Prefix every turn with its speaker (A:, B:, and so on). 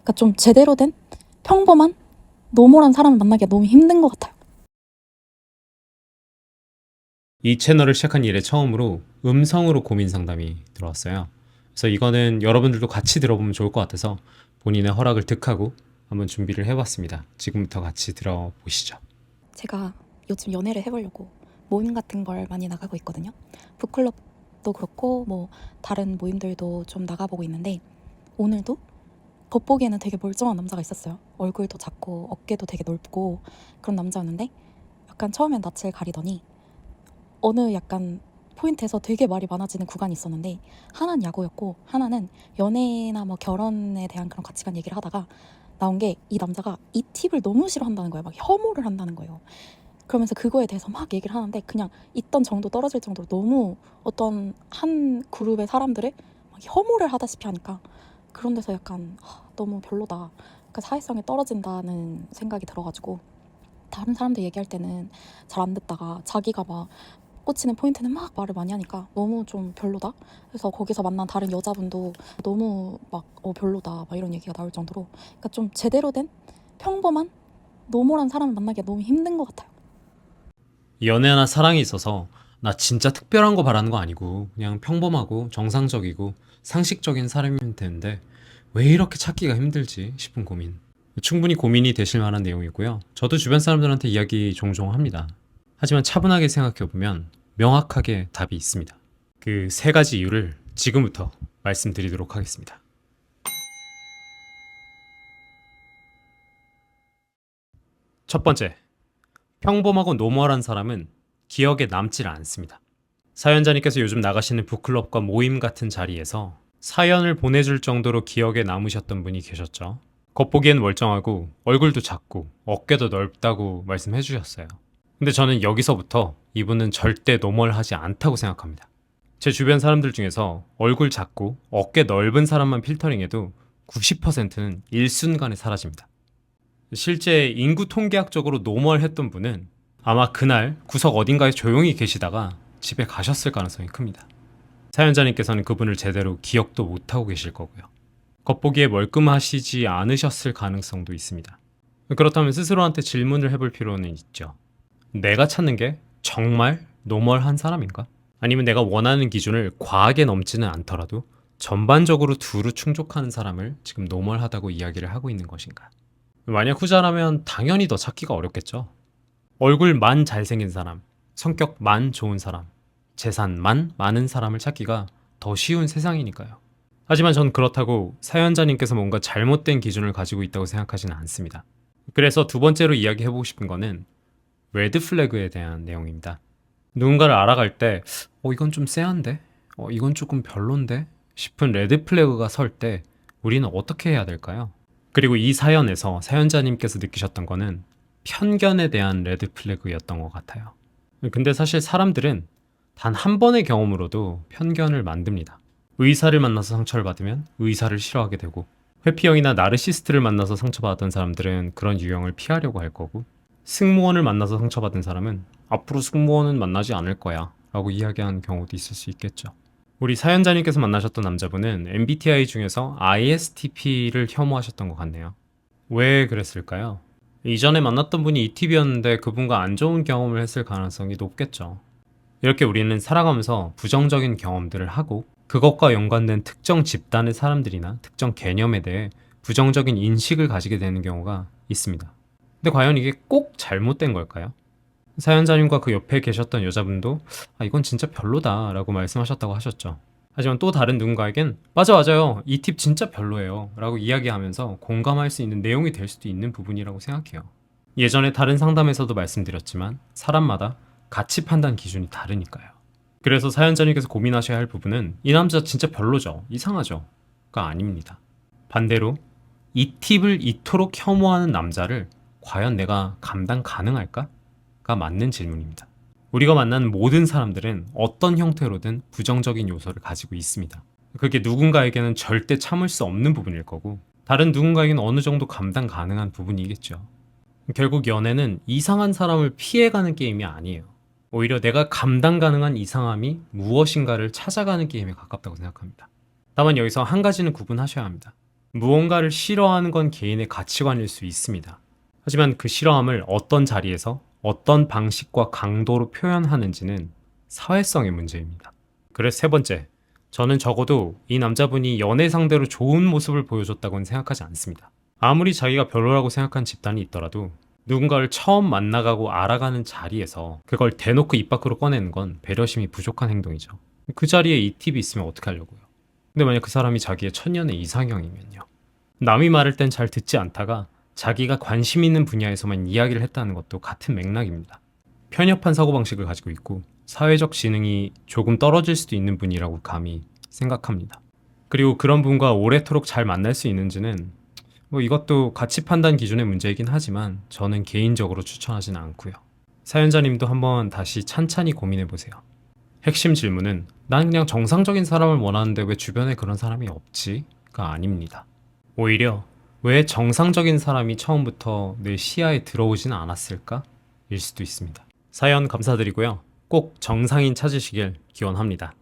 A: 그러니까 좀 제대로 된 평범한 노멀한 사람을 만나기가 너무 힘든 것 같아요.
B: 이 채널을 시작한 이래 처음으로 음성으로 고민 상담이 들어왔어요. 그래서 이거는 여러분들도 같이 들어보면 좋을 것 같아서 본인의 허락을 득하고 한번 준비를 해봤습니다. 지금부터 같이 들어보시죠.
A: 제가 요즘 연애를 해보려고 모임 같은 걸 많이 나가고 있거든요. 북클럽도 그렇고 뭐 다른 모임들도 좀 나가보고 있는데, 오늘도 겉보기에는 되게 멀쩡한 남자가 있었어요. 얼굴도 작고 어깨도 되게 넓고 그런 남자였는데, 약간 처음엔 낯을 가리더니 어느 약간 포인트에서 되게 말이 많아지는 구간이 있었는데, 하나는 야구였고 하나는 연애나 뭐 결혼에 대한 그런 가치관 얘기를 하다가 나온 게, 이 남자가 이 팁을 너무 싫어한다는 거예요. 막 혐오를 한다는 거예요. 그러면서 그거에 대해서 막 얘기를 하는데, 그냥 있던 정도 떨어질 정도로 너무 어떤 한 그룹의 사람들을 막 혐오를 하다시피 하니까, 그런 데서 약간 너무 별로다. 그러니까 사회성이 떨어진다는 생각이 들어가지고, 다른 사람들 얘기할 때는 잘 안 듣다가 자기가 막 꽂히는 포인트는 막 말을 많이 하니까 너무 좀 별로다. 그래서 거기서 만난 다른 여자분도 너무 막 별로다 막 이런 얘기가 나올 정도로, 그러니까 좀 제대로 된 평범한 노멀한 사람을 만나기가 너무 힘든 것 같아요.
B: 연애나 사랑에 있어서 나 진짜 특별한 거 바라는 거 아니고 그냥 평범하고 정상적이고 상식적인 사람이면 되는데 왜 이렇게 찾기가 힘들지 싶은 고민. 충분히 고민이 되실 만한 내용이고요. 저도 주변 사람들한테 이야기 종종 합니다. 하지만 차분하게 생각해보면 명확하게 답이 있습니다. 그 세 가지 이유를 지금부터 말씀드리도록 하겠습니다. 첫 번째, 평범하고 노멀한 사람은 기억에 남질 않습니다. 사연자님께서 요즘 나가시는 북클럽과 모임 같은 자리에서 사연을 보내줄 정도로 기억에 남으셨던 분이 계셨죠. 겉보기엔 멀쩡하고 얼굴도 작고 어깨도 넓다고 말씀해 주셨어요. 근데 저는 여기서부터 이분은 절대 노멀하지 않다고 생각합니다. 제 주변 사람들 중에서 얼굴 작고 어깨 넓은 사람만 필터링해도 90%는 일순간에 사라집니다. 실제 인구 통계학적으로 노멀했던 분은 아마 그날 구석 어딘가에 조용히 계시다가 집에 가셨을 가능성이 큽니다. 사연자님께서는 그분을 제대로 기억도 못하고 계실 거고요. 겉보기에 멀끔하시지 않으셨을 가능성도 있습니다. 그렇다면 스스로한테 질문을 해볼 필요는 있죠. 내가 찾는 게 정말 노멀한 사람인가? 아니면 내가 원하는 기준을 과하게 넘지는 않더라도 전반적으로 두루 충족하는 사람을 지금 노멀하다고 이야기를 하고 있는 것인가? 만약 후자라면 당연히 더 찾기가 어렵겠죠. 얼굴만 잘생긴 사람, 성격만 좋은 사람, 재산만 많은 사람을 찾기가 더 쉬운 세상이니까요. 하지만 전 그렇다고 사연자님께서 뭔가 잘못된 기준을 가지고 있다고 생각하지는 않습니다. 그래서 두 번째로 이야기해보고 싶은 거는 레드 플래그에 대한 내용입니다. 누군가를 알아갈 때, 이건 좀 쎄한데? 이건 조금 별론데? 싶은 레드 플래그가 설 때 우리는 어떻게 해야 될까요? 그리고 이 사연에서 사연자님께서 느끼셨던 거는 편견에 대한 레드 플래그였던 것 같아요. 근데 사실 사람들은 단 한 번의 경험으로도 편견을 만듭니다. 의사를 만나서 상처를 받으면 의사를 싫어하게 되고, 회피형이나 나르시스트를 만나서 상처받았던 사람들은 그런 유형을 피하려고 할 거고, 승무원을 만나서 상처받은 사람은 앞으로 승무원은 만나지 않을 거야 라고 이야기하는 경우도 있을 수 있겠죠. 우리 사연자님께서 만나셨던 남자분은 MBTI 중에서 ISTP를 혐오하셨던 것 같네요. 왜 그랬을까요? 이전에 만났던 분이 ETB였는데 그분과 안 좋은 경험을 했을 가능성이 높겠죠. 이렇게 우리는 살아가면서 부정적인 경험들을 하고 그것과 연관된 특정 집단의 사람들이나 특정 개념에 대해 부정적인 인식을 가지게 되는 경우가 있습니다. 근데 과연 이게 꼭 잘못된 걸까요? 사연자님과 그 옆에 계셨던 여자분도 이건 진짜 별로다 라고 말씀하셨다고 하셨죠. 하지만 또 다른 누군가에겐 맞아요. 이 팁 진짜 별로예요 라고 이야기하면서 공감할 수 있는 내용이 될 수도 있는 부분이라고 생각해요. 예전에 다른 상담에서도 말씀드렸지만 사람마다 가치 판단 기준이 다르니까요. 그래서 사연자님께서 고민하셔야 할 부분은 이 남자 진짜 별로죠, 이상하죠 가 아닙니다. 반대로 이 팁을 이토록 혐오하는 남자를 과연 내가 감당 가능할까? 가 맞는 질문입니다. 우리가 만나는 모든 사람들은 어떤 형태로든 부정적인 요소를 가지고 있습니다. 그게 누군가에게는 절대 참을 수 없는 부분일 거고, 다른 누군가에게는 어느 정도 감당 가능한 부분이겠죠. 결국 연애는 이상한 사람을 피해가는 게임이 아니에요. 오히려 내가 감당 가능한 이상함이 무엇인가를 찾아가는 게임에 가깝다고 생각합니다. 다만 여기서 한 가지는 구분하셔야 합니다. 무언가를 싫어하는 건 개인의 가치관일 수 있습니다. 하지만 그 싫어함을 어떤 자리에서 어떤 방식과 강도로 표현하는지는 사회성의 문제입니다. 그래서 세 번째, 저는 적어도 이 남자분이 연애 상대로 좋은 모습을 보여줬다고는 생각하지 않습니다. 아무리 자기가 별로라고 생각한 집단이 있더라도 누군가를 처음 만나가고 알아가는 자리에서 그걸 대놓고 입 밖으로 꺼내는 건 배려심이 부족한 행동이죠. 그 자리에 이 팁이 있으면 어떻게 하려고요? 근데 만약 그 사람이 자기의 천년의 이상형이면요. 남이 말할 땐 잘 듣지 않다가 자기가 관심 있는 분야에서만 이야기를 했다는 것도 같은 맥락입니다. 편협한 사고방식을 가지고 있고 사회적 지능이 조금 떨어질 수도 있는 분이라고 감히 생각합니다. 그리고 그런 분과 오래도록 잘 만날 수 있는지는 이것도 가치 판단 기준의 문제이긴 하지만 저는 개인적으로 추천하지는 않고요. 사연자님도 한번 다시 찬찬히 고민해 보세요. 핵심 질문은 난 그냥 정상적인 사람을 원하는데 왜 주변에 그런 사람이 없지?가 아닙니다. 오히려 왜 정상적인 사람이 처음부터 내 시야에 들어오지는 않았을까? 일 수도 있습니다. 사연 감사드리고요. 꼭 정상인 찾으시길 기원합니다.